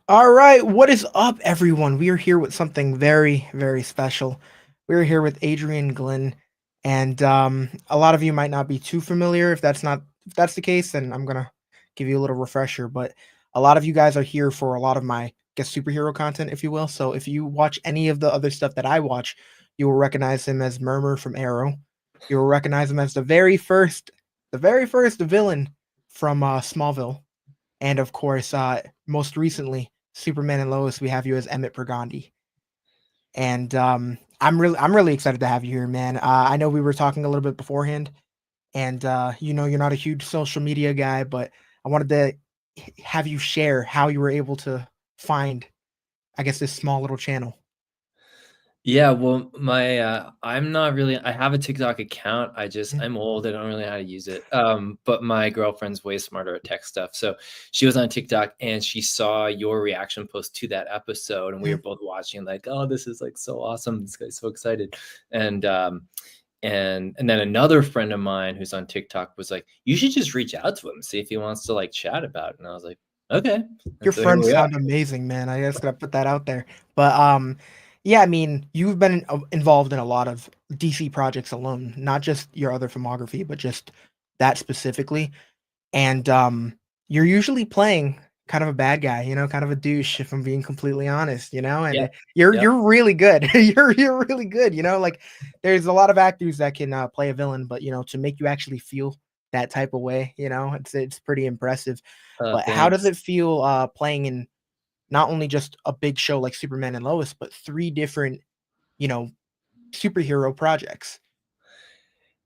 All right, what is up, everyone? We are here with something very, very special. We're here with Adrian Glynn, and a lot of you might not be too familiar. If that's the case, then I'm gonna give you a little refresher. But a lot of you guys are here for a lot of my, I guess, superhero content, if you will. So if you watch any of the other stuff that I watch, you will recognize him as Murmur from Arrow. You will recognize him as the very first villain from Smallville. And of course, most recently, Superman and Lois, we have you as Emmett Burgundy. And I'm really excited to have you here, man. I know we were talking a little bit beforehand, and you're not a huge social media guy, but I wanted to have you share how you were able to find, I guess, this small little channel. Yeah, well, I'm not really. I have a TikTok account. Mhm. I'm old. I don't really know how to use it. But my girlfriend's way smarter at tech stuff. So she was on TikTok and she saw your reaction post to that episode, and we were Mhm. both watching, like, oh, this is like so awesome. This guy's so excited. And then another friend of mine who's on TikTok was like, you should just reach out to him, see if he wants to like chat about it. And I was like, okay. Your And so here friends we are. sound amazing, man. I just gotta put that out there. But yeah, I mean, you've been involved in a lot of DC projects alone, not just your other filmography, but just that specifically. And you're usually playing kind of a bad guy, kind of a douche, if I'm being completely honest, and Yeah. Yeah. you're really good. You're really good, like there's a lot of actors that can play a villain, but to make you actually feel that type of way, it's pretty impressive. But how does Thanks. it feel playing in not only just a big show like Superman and Lois, but three different, you know, superhero projects?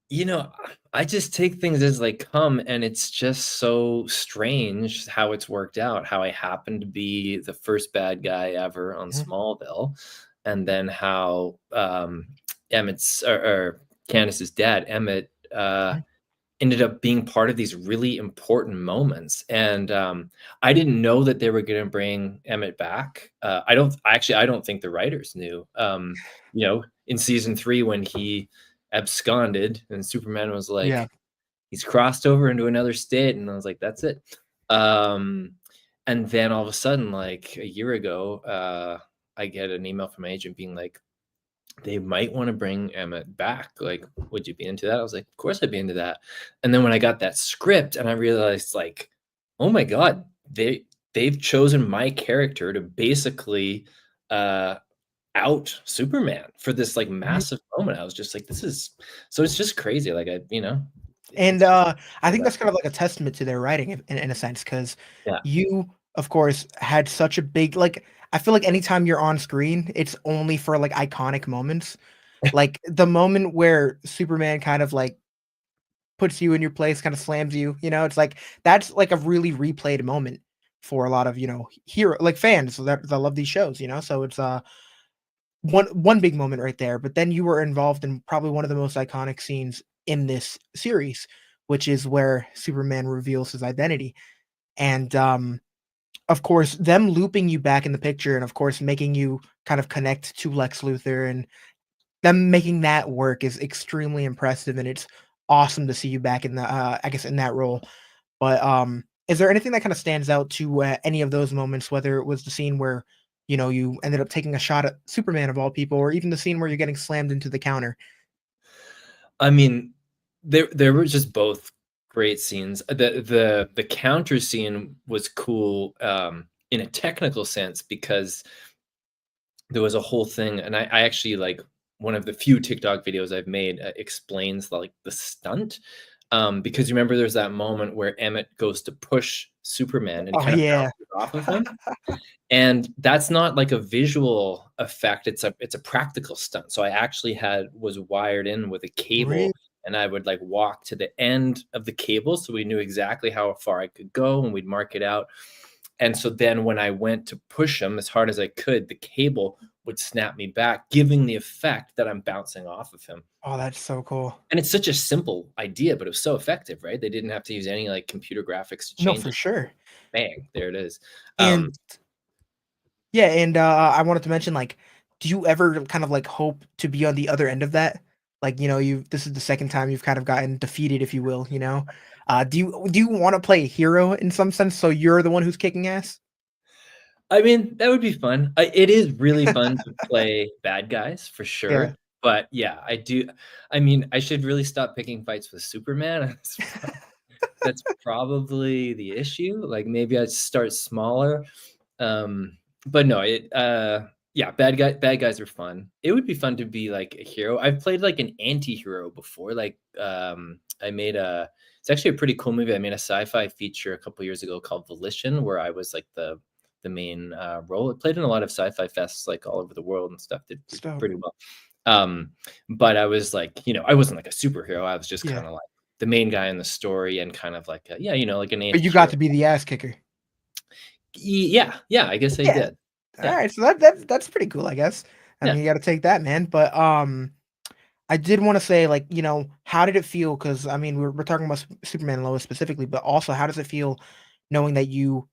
You know, I just take things as they come, and it's just so strange how it's worked out, how I happened to be the first bad guy ever on Mhm, Smallville, and then how, Emmett's or Candace's dad, Emmett, mhm. ended up being part of these really important moments, and, I didn't know that they were gonna bring Emmett back. I don't think the writers knew. In season 3 when he absconded and Superman was Yeah. like, "He's crossed over into another state," and I was like, "That's it." Um, and then all of a sudden, like, a year ago, I get an email from my agent being like, they might want to bring Emmett back. Like, would you be into that? I was like, of course I'd be into that. And then when I got that script and I realized, like, oh my God, they've chosen my character to basically uh out Superman for this like massive moment. I was just like, this is so it's just crazy. Like And, it's just I so think that's that kind of like a testament to their writing in a sense, because yeah. you, of course, had such a big I feel like anytime you're on screen, it's only for, like, iconic moments. Like, the moment where Superman kind of, like, puts you in your place, kinda slams you, it's like that's, like, a really replayed moment for a lot of, hero like, fans that love these shows, so it's, one big moment right there, but then you were involved in probably one of the most iconic scenes in this series, which is where Superman reveals his identity. And of course, them looping you back in the picture and of course making you kind of connect to Lex Luthor and them making that work is extremely impressive and it's awesome to see you back in the I guess in that role. But, is there anything that kinda stands out to, any of those moments, whether it was the scene where, you ended up taking a shot at Superman of all people, or even the scene where you're getting slammed into the counter? I mean, there were just both great scenes. The counter scene was cool, in a technical sense because there was a whole thing, and I actually like one of the few TikTok videos I've made explains like the stunt. Because you remember there's that moment where Emmett goes to push Superman and he Oh, kind of yeah. bounces off of him. And that's not like a visual effect, it's a practical stunt. So I actually was wired in with a Really? cable, and I would like walk to the end of the cable so we knew exactly how far I could go and we'd mark it out. And so then when I went to push him as hard as I could, the cable would snap me back, giving the effect that I'm bouncing off of him. Oh, that's so cool. And it's such a simple idea, but it was so effective, right? They didn't have to use any like computer graphics to No, change for it. sure. Bang, there it is. And Um, yeah, and, I wanted to mention, like, do you ever kind of, like, hope to be on the other end of that? Like, you this is the second time you've kind of gotten defeated, if you will, you know? Do you wanna play a hero in some sense, so you're the one who's kicking ass? I mean, that would be fun. It is really fun to play bad guys for Yeah. sure. But yeah, I do. I mean, I should really stop picking fights with Superman. That's probably the issue. Like maybe I'd start smaller. Um, but no, yeah, bad guys are fun. It would be fun to be like a hero. I've played like an anti-hero before. Like I made a it's actually a pretty cool movie. I made a sci-fi feature a couple years ago called Volition, where I was like the main role. It played in a lot of sci-fi fests like all over the world and stuff. Did Stop. pretty well. But I was like, I wasn't like a superhero. I was just Yeah. kind of like the main guy in the story and kind of like yeah, like an But you got anti-hero. to be the ass kicker. Yeah, I guess I Yeah. did. Yeah, Alright, so that's pretty cool, I guess. I yeah. mean, you gotta take that, man, but, I did wanna say, like, how did it feel? Because I mean, we're talking about Superman and Lois specifically, but also how does it feel knowing that you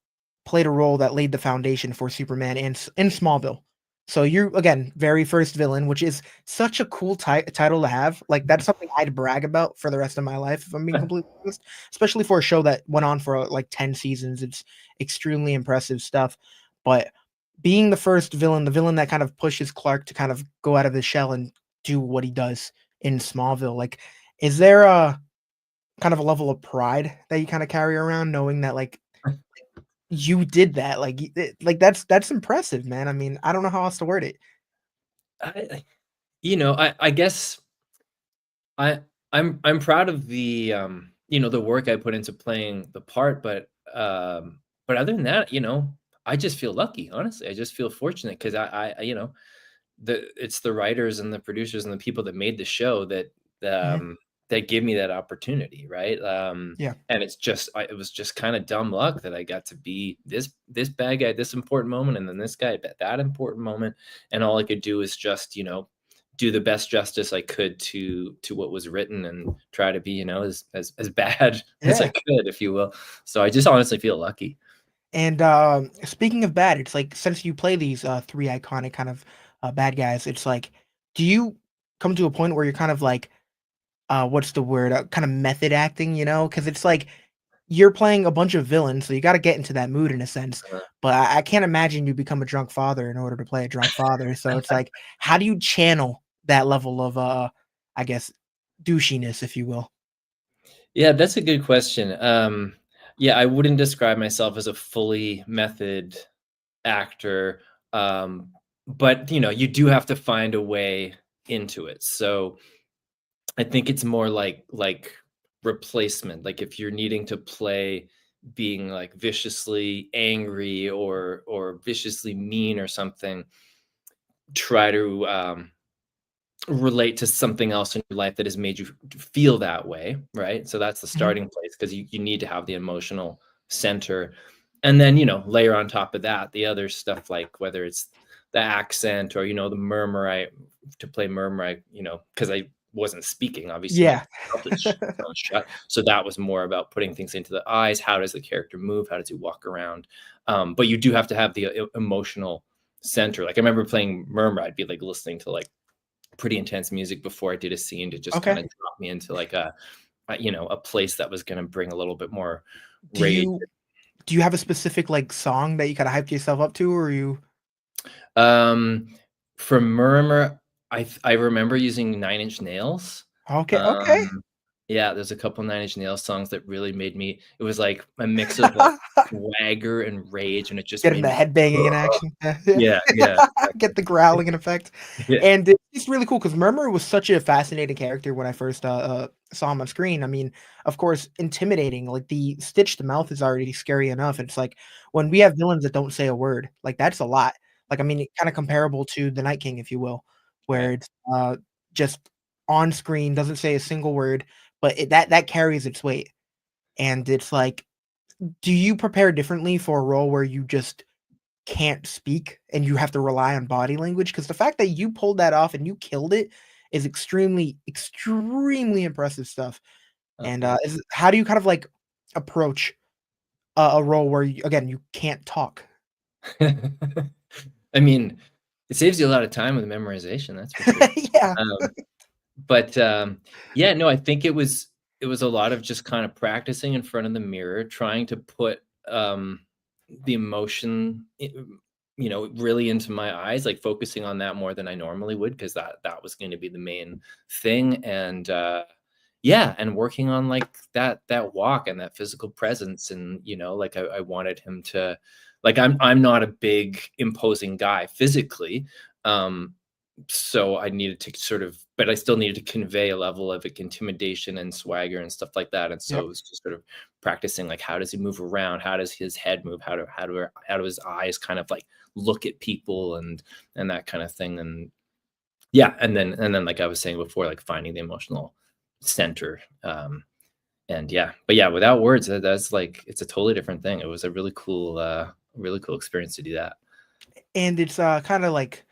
played a role that laid the foundation for Superman in Smallville? So you again, very first villain, which is such a cool title to have. Like, that's something I'd brag about for the rest of my life, if I'm being completely honest, especially for a show that went on for, like, 10 seasons. It's extremely impressive stuff, but being the first villain, the villain that kind of pushes Clark to kind of go out of his shell and do what he does in Smallville. Like, is there a kind of a level of pride that you kinda carry around knowing that, like, you did that? Like, like, that's impressive, man. I mean, I don't know how else to word it. I I guess I I'm proud of the work I put into playing the part, but other than that, I just feel lucky, honestly. I just feel fortunate because it's the writers and the producers and the people that made the show Mhm. that give me that opportunity, right? Yeah. And it was just kind of dumb luck that I got to be this bad guy at this important moment, and then this guy at that important moment, and all I could do is just do the best justice I could to what was written and try to be as bad as I Yeah. could, if you will. So I just honestly feel lucky. And, speaking of bad, it's like, since you play these, 3 iconic kind of, bad guys, it's like, do you come to a point where you're kind of like, what's the word? Kinda method acting, you know? Because it's like you're playing a bunch of villains, so you gotta get into that mood in a sense, Uh, but I can't imagine you become a drunk father in order to play a drunk father, so it's like, how do you channel that level of, I guess, douchiness, if you will? Yeah, that's a good question. Yeah, I wouldn't describe myself as a fully method actor, but you do have to find a way into it. So I think it's more like replacement. Like if you're needing to play being like viciously angry or viciously mean or something, try to relate to something else in your life that has made you feel that way, right? So that's the Mhm. starting place because you need to have the emotional center. And then, layer on top of that the other stuff, like whether it's the accent or, the murmur. To play murmur, because I wasn't speaking, obviously my Yeah. mouth is sewn shut. So that was more about putting things into the eyes. How does the character move? How does he walk around? But you do have to have the emotional center. Like I remember playing murmur, I'd be like listening to like pretty intense music before I did a scene to just Okay. kind of drop me into like a place that was going to bring a little bit more Do rage. you do you have a specific, like, song that you kinda hyped yourself up to, or you Um, for Murmur, I remember using Nine Inch Nails. Okay, okay. Um, yeah, there's a couple Nine Inch Nails songs that really made me. It was like a mix of like swagger and rage, and it just Getting made the me. head banging in action. Yeah, Yeah, yeah, get the growling in effect, yeah, and it's really cool because Murmur was such a fascinating character when I first, saw him on screen. I mean, of course, intimidating, like, the stitched mouth is already scary enough. It's like, when we have villains that don't say a word, like, that's a lot. Like, I mean, kinda comparable to the Night King, if you will, where right. it's, just on screen, doesn't say a single word, but that carries its weight, and it's like, do you prepare differently for a role where you just can't speak and you have to rely on body language? Because the fact that you pulled that off and you killed it is extremely, extremely impressive stuff, Oh, and, thanks. is how do you kind of, like, approach a role where you again, you can't talk? I mean, it saves you a lot of time with memorization, that's for sure. Yeah. Um, but yeah, no, I think it was a lot of just kind of practicing in front of the mirror, trying to put the emotion, you know, really into my eyes, like focusing on that more than I normally would, because that was going to be the main thing. And yeah, and working on like that walk and that physical presence, and you know, like I wanted him to, like, I'm not a big imposing guy physically, um so I needed to sort of, but I still needed to convey a level of like intimidation and swagger and stuff like that. And so it Yep. was just sort of practicing, like, how does he move around? How does his head move? How do his eyes kind of like look at people, and that kind of thing. And yeah, and then like I was saying before, like finding the emotional center. And yeah, but yeah, without words, that's like, it's a totally different thing. It was a really cool experience to do that. And it's kind of like,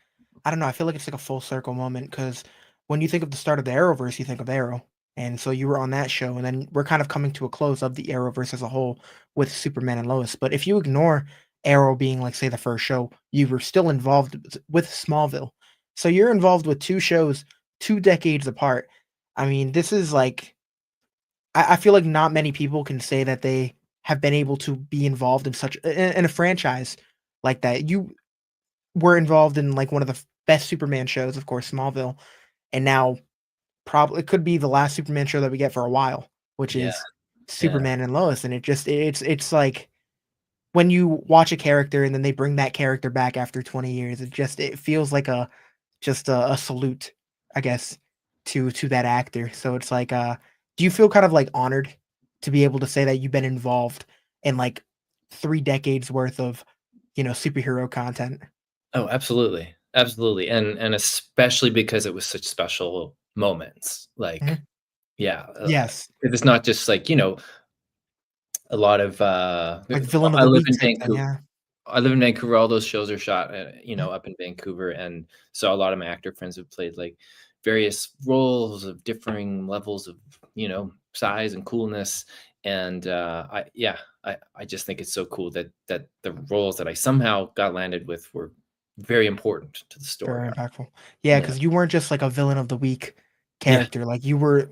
I don't know. I feel like it's like a full circle moment because when you think of the start of the Arrowverse, you think of Arrow, and so you were on that show, and then we're kind of coming to a close of the Arrowverse as a whole with Superman and Lois. But if you ignore Arrow being like say the first show, you were still involved with Smallville, so you're involved with two shows 2 decades apart. I mean, this is like I feel like not many people can say that they have been able to be involved in such in a franchise like that. You were involved in like one of the best Superman shows, of course, Smallville, and now probably it could be the last Superman show that we get for a while, which Yeah, is yeah. Superman and Lois. And it's like when you watch a character and then they bring that character back after 20 years, it feels like a salute, I guess, to that actor. So it's like, do you feel kind of like honored to be able to say that you've been involved in like 3 decades worth of superhero content? Oh, absolutely. Absolutely. And especially because it was such special moments. Like, Mhm. yeah, Yes, it's not just like, you know, a lot of like villain of I the live week in type thing. Vancouver. Yeah. I live in Vancouver. All those shows are shot, you Mhm. know, up in Vancouver, and so a lot of my actor friends have played like various roles of differing levels of, you know, size and coolness. And I just think it's so cool that the roles that I somehow got landed with were very important to the story Very arc. impactful. Yeah, Yeah, because you weren't just like a villain of the week yeah, character, like, you were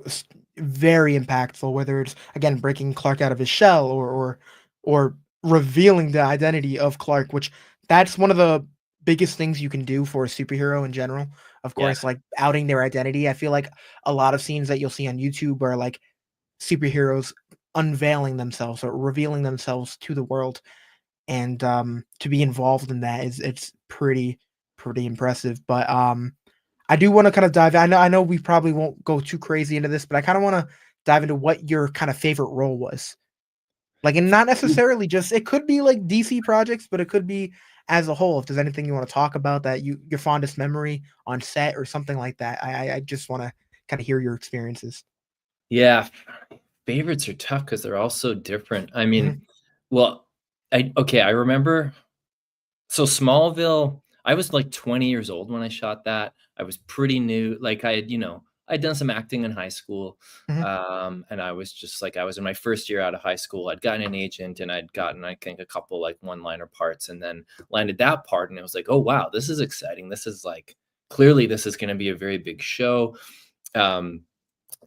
very impactful, whether it's, again, breaking Clark out of his shell or revealing the identity of Clark, which that's one of the biggest things you can do for a superhero in general. Of yeah. course, like, outing their identity. I feel like a lot of scenes that you'll see on YouTube are, like, superheroes unveiling themselves or revealing themselves to the world. And to be involved in that is it's pretty impressive. But I do want to kind of dive. I know we probably won't go too crazy into this, but I kind of want to dive into what your kind of favorite role was. Like, and not necessarily just it could be like DC projects, but it could be as a whole. If there's anything you want to talk about that your fondest memory on set or something like that, I just want to kind of hear your experiences. Yeah, favorites are tough because they're all so different. I Mhm, mean, well, I remember. So Smallville, I was like 20 years old when I shot that. I was pretty new. Like I had, you know, I'd done some acting in high school. mhm. And I was just like, I was in my first year out of high school. I'd gotten an agent and I'd gotten, I think, a couple like one-liner parts, and then landed that part. And it was like, oh wow, this is exciting. This is like, clearly this is going to be a very big show. Um,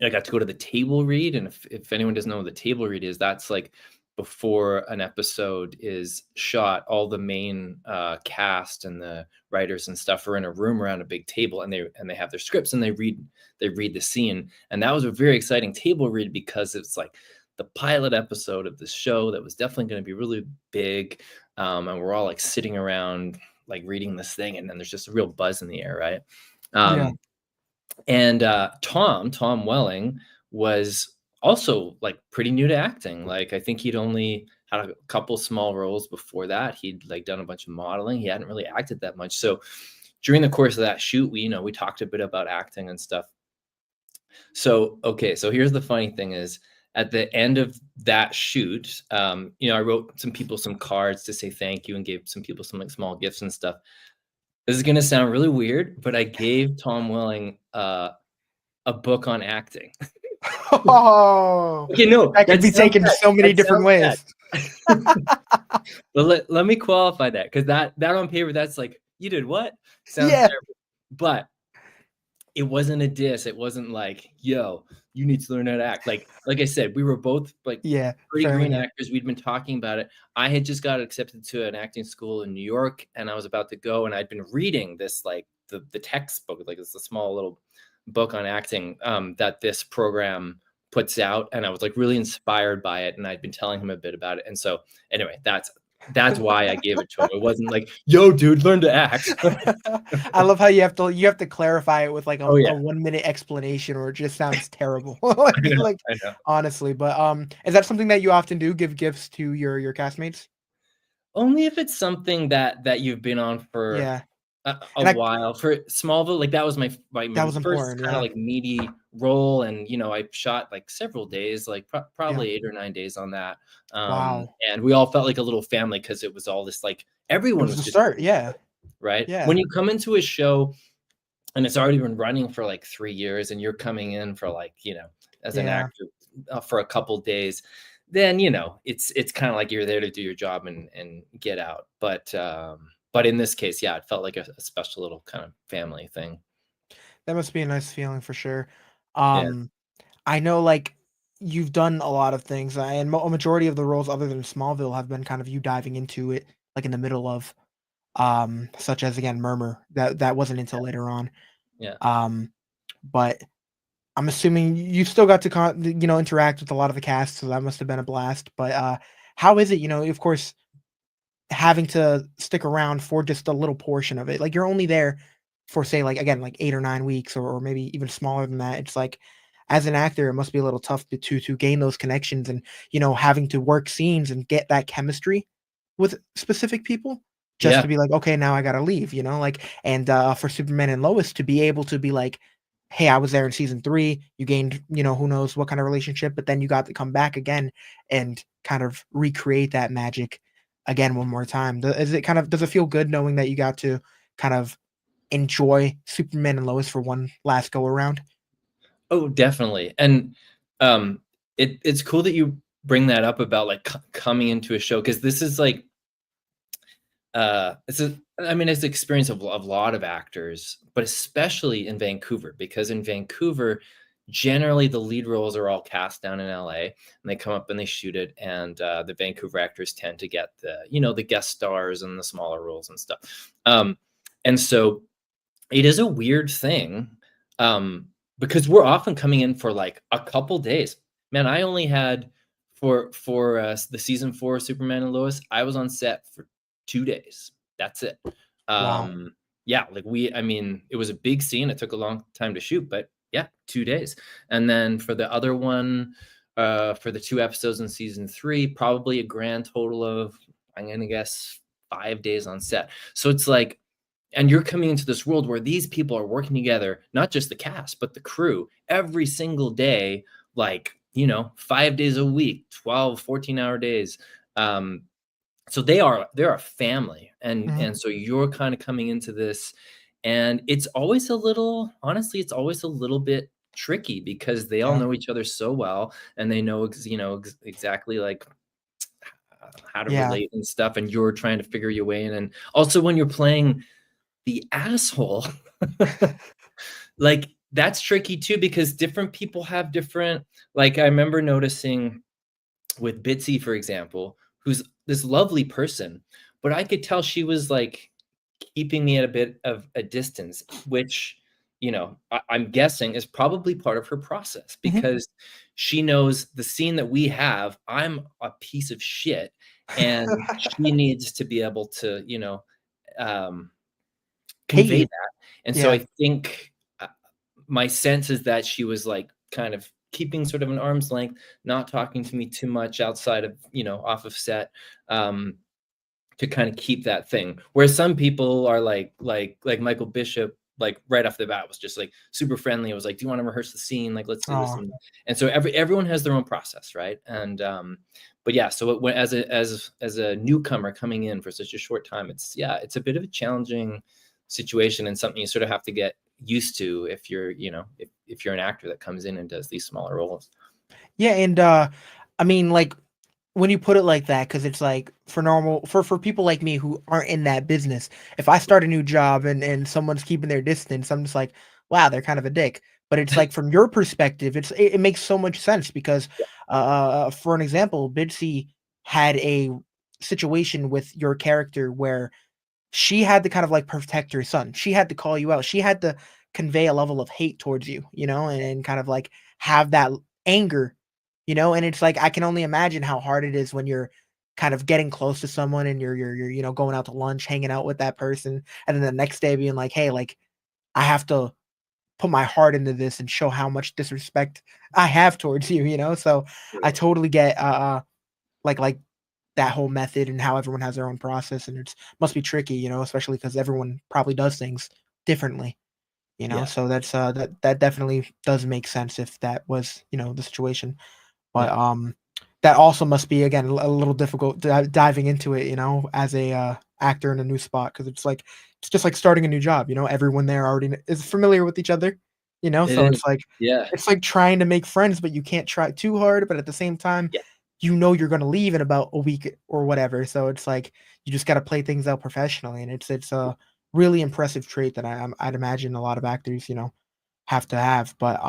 I got to go to the table read, and if anyone doesn't know what the table read is, that's like before an episode is shot, all the main cast and the writers and stuff are in a room around a big table, and they have their scripts, and they read the scene. And that was a very exciting table read because it's like the pilot episode of this show that was definitely going to be really big, and we're all like sitting around like reading this thing, and then there's just a real buzz in the air, right? Yeah. um, and Tom Welling was also like pretty new to acting. Like I think he'd only had a couple small roles before that. He'd like done a bunch of modeling. He hadn't really acted that much. So during the course of that shoot, we talked a bit about acting and stuff. So okay, so here's the funny thing is, at the end of that shoot, I wrote some people some cards to say thank you and gave some people some like small gifts and stuff. This is gonna sound really weird, but I gave Tom Welling a book on acting. Oh, Okay, no, that could that be sounds taken bad. so many That different sounds ways. bad. But let me qualify that, because that on paper, that's like, "You did what?" Sounds Yeah. terrible. But it wasn't a diss. It wasn't like, "Yo, you need to learn how to act." Like I said, we were both, like, Yeah, pretty fair green enough. actors. We'd been talking about it. I had just got accepted to an acting school in New York, and I was about to go, and I'd been reading this, like, the textbook, like, it's a small little book on acting, that this program puts out, and I was, like, really inspired by it, and I'd been telling him a bit about it, and so, anyway, that's why I gave it to him. It wasn't like, "Yo, dude, learn to act." I love how you have to clarify it with, like, Oh, a yeah. 1-minute explanation, or it just sounds terrible. I know, Like, I know. honestly, but, is that something that you often do, give gifts to your castmates? Only if it's something that you've been on for Yeah, a and I while. For Smallville, like, that was that my was first important, kinda, yeah. like, meaty role, and, I shot, like, several days, like, Yeah. probably 8 or 9 days on that, Wow. and we all felt like a little family because it was all this, like, It everyone was was the just start, yeah, right? yeah, When you come into a show and it's already been running for, like, 3 years, and you're coming in for, like, as an yeah. actor, for a couple days, then, it's kinda like you're there to do your job and get out, but in this case, yeah, it felt like a special little kind of family thing. That must be a nice feeling for sure. Yeah, Um, I know, like, you've done a lot of things, and a majority of the roles other than Smallville have been kind of you diving into it, like, in the middle of, such as, again, Murmur, that wasn't until later on. yeah. Um, but I'm assuming you still got to interact with a lot of the cast, so that must have been a blast, but, how is it, of course, having to stick around for just a little portion of it? Like, you're only there for, say, like, again, like, 8 or 9 weeks, or maybe even smaller than that. It's like, as an actor, it must be a little tough to gain those connections, and, having to work scenes and get that chemistry with specific people, just to Yeah, be like, "Okay, now I gotta leave," like, and, for Superman and Lois to be able to be like, "Hey, I was there in season 3, you gained, who knows what kind of relationship, but then you got to come back again and kind of recreate that magic again one more time." Does it feel good knowing that you got to kind of enjoy Superman and Lois for one last go around? oh, definitely, and, um, it's cool that you bring that up about, like, coming into a show because this is, like, it's a I mean, it's the experience of a lot of actors, but especially in Vancouver, because in Vancouver, generally the lead roles are all cast down in LA, and they come up and they shoot it, and the Vancouver actors tend to get the guest stars and the smaller roles and stuff. Um, and so it is a weird thing, um, because we're often coming in for, like, a couple days. Man, I only had for the season 4 of Superman and Lois, I was on set for 2 days. That's it. Wow. Um, yeah, like, I mean, it was a big scene, it took a long time to shoot, but yeah, 2 days. And then for the other one, for the 2 episodes in season 3, probably a grand total of, I'm gonna guess, 5 days on set. So it's like, and you're coming into this world where these people are working together, not just the cast, but the crew every single day, like, 5 days a week, 12, 14-hour days. Um, so they're a family, Mhm. and so you're kind of coming into this, and it's always a little, honestly, it's always a little bit tricky because they all Yeah. know each other so well, and they know exactly, like, how to Yeah. relate and stuff, and you're trying to figure your way in, and also when you're playing the asshole, like, that's tricky too because different people have different, like, I remember noticing with Bitsy, for example, who's this lovely person, but I could tell she was, like, keeping me at a bit of a distance, which, I'm guessing is probably part of her process Mhm. because she knows the scene that we have, I'm a piece of shit, and she needs to be able to, um Hate convey you. that, and so Yeah. I think, my sense is that she was, like, kind of keeping sort of an arm's length, not talking to me too much outside of, off of set, um, to kinda keep that thing. Whereas some people are like Michael Bishop, like, right off the bat was just, like, super friendly. It was like, "Do you wanna rehearse the scene? Like, let's do this," Oh, and so everyone has their own process, right? And, but yeah, so when as a newcomer coming in for such a short time, it's a bit of a challenging situation and something you sort of have to get used to if you're, if you're an actor that comes in and does these smaller roles. yeah, and, I mean, like, when you put it like that, because it's like for people like me who aren't in that business, if I start a new job and someone's keeping their distance, I'm just like, wow, they're kind of a dick. But it's like from your perspective, it makes so much sense because, for an example, Bitsy had a situation with your character where she had to kind of like protect her son. She had to call you out. She had to convey a level of hate towards you, and kind of like have that anger, and it's like I can only imagine how hard it is when you're kind of getting close to someone and you're going out to lunch, hanging out with that person, and then the next day being like, "Hey, like I have to put my heart into this and show how much disrespect I have towards you." So I Right. totally get like that whole method and how everyone has their own process and it's must be tricky, especially because everyone probably does things differently, Yeah. so that definitely does make sense if that was, the situation. But, Yeah. that also must be, again, a little difficult diving into it, as a, actor in a new spot because it's just like starting a new job, everyone there already is familiar with each other, It so is. Yeah. it's like trying to make friends, but you can't try too hard, but at the same time, Yeah. you're gonna leave in about a week or whatever, so it's like, you just gotta play things out professionally, and it's a really impressive trait that I'd imagine a lot of actors, have to have, but,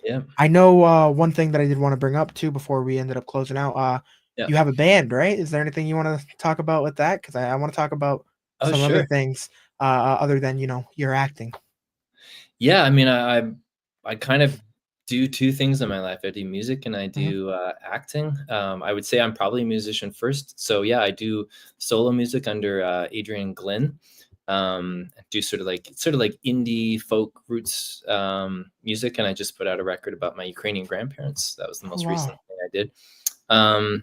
Yeah. I know, one thing that I did wanna bring up too before we ended up closing out, Yeah. you have a band, right? Is there anything you wanna talk about with that? 'Cause I wanna talk about Oh, some other sure. things, other than, your acting. Yeah, I mean, I kind of do 2 things in my life. I do music and I Mhm. do, acting. I would say I'm probably a musician first. So, yeah, I do solo music under, Adrian Glynn. I do sort of like indie folk roots, music, and I just put out a record about my Ukrainian grandparents. That was the Oh, most recent wow. thing I did.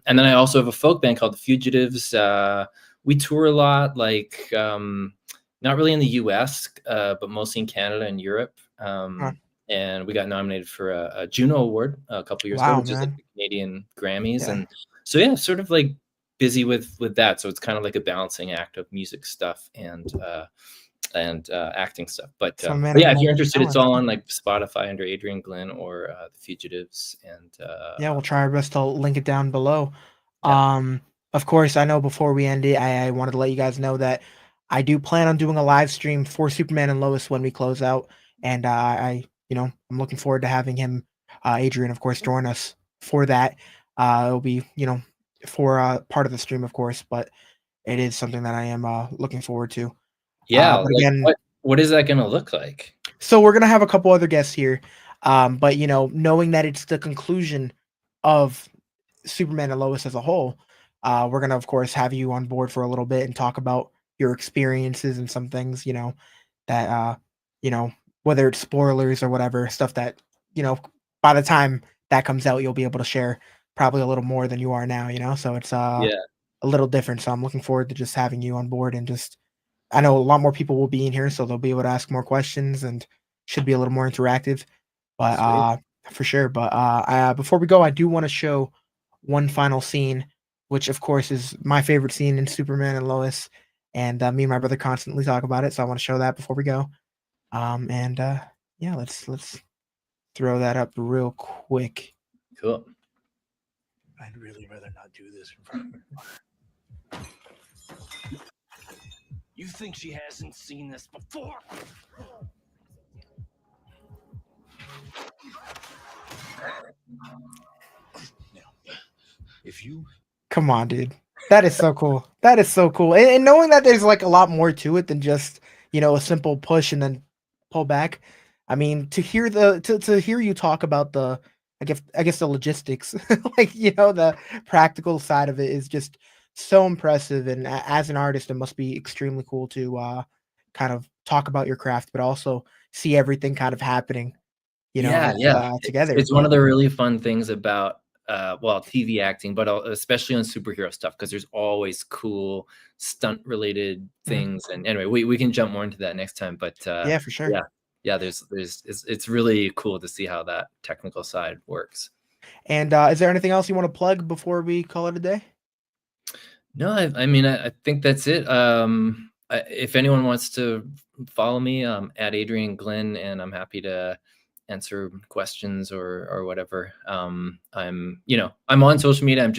And then I also have a folk band called The Fugitives. We tour a lot, like, not really in the US, but mostly in Canada and Europe. Huh. And we got nominated for a Juno Award a couple years ago, Wow, which is like man. the Canadian Grammys. Yeah. And so, yeah, sort of like busy with that. So it's kind of like a balancing act of music stuff and acting stuff. But, Some man of yeah, if you're interested, it's multi-talents, all huh? on like Spotify under Adrian Glenn or The Fugitives. And Yeah, we'll try our best to link it down below. yeah, Um, of course, I know before we end it, I wanted to let you guys know that I do plan on doing a live stream for Superman and Lois when we close out, and I'm looking forward to having him, Adrian, of course, join us for that. It'll be, for part of the stream, of course, but it is something that I am looking forward to. yeah. But Like, again, what is that going to look like? so we're gonna have a couple other guests here, but knowing that it's the conclusion of Superman and Lois as a whole, we're gonna of course have you on board for a little bit and talk about your experiences and some things, that you know, whether it's spoilers or whatever, stuff that, by the time that comes out, you'll be able to share probably a little more than you are now, so it's Yeah, a little different. So I'm looking forward to just having you on board and just I know a lot more people will be in here, so they'll be able to ask more questions and should be a little more interactive. But sweet. for sure. But before we go, I do want to show one final scene, which of course is my favorite scene in Superman and Lois. And me and my brother constantly talk about it, so I want to show that before we go. And yeah, let's throw that up real quick. Cool. I'd really rather not do this in front of her. You think she hasn't seen this before? Now, if you Come on, dude. That is so cool. That is so cool. And knowing that there's like a lot more to it than just, a simple push and then pull back. I mean, to hear to hear you talk about I guess the logistics, like, the practical side of it is just so impressive. And as an artist, it must be extremely cool to kind of talk about your craft, but also see everything kind of happening, Yeah, yeah. together. It's one But of the really fun things about, well, TV acting, but especially on superhero stuff, because there's always cool stunt-related mhm. things, and anyway, we can jump more into that next time, but, Yeah, for sure. yeah, yeah, it's really cool to see how that technical side works. And is there anything else you want to plug before we call it a day? No, I mean, I think that's it. If anyone wants to follow me, at Adrian Glenn, and I'm happy to answer questions or whatever. I'm on social media. I'm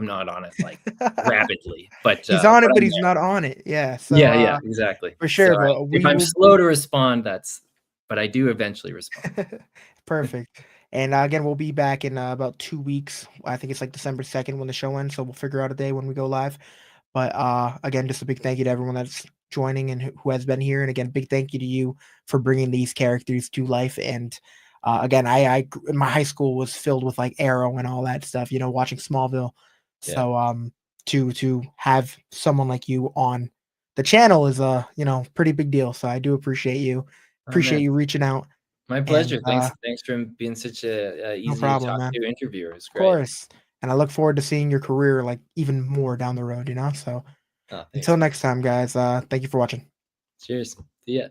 not on it like rapidly, but He's on it, but I'm he's there. not on it. Yeah, so, Yeah, yeah, exactly. for So sure, but if we I'm will slow to respond, that's but I do eventually respond. Perfect. And again, we'll be back in about 2 weeks. I think it's like December 2nd when the show ends, so we'll figure out a day when we go live. But again, just a big thank you to everyone that's joining and who has been here. And again, big thank you to you for bringing these characters to life. And again, I in my high school was filled with like Arrow and all that stuff. You know, watching Smallville. Yeah. So to have someone like you on the channel is a pretty big deal. So I do appreciate you. Appreciate man. you reaching out. My pleasure. And Thanks for being such a no easy to problem, talk man. to interviewer. It's Of great. course. And I look forward to seeing your career like even more down the road, So Oh, thanks, until man. next time, guys, thank you for watching. Cheers. See ya.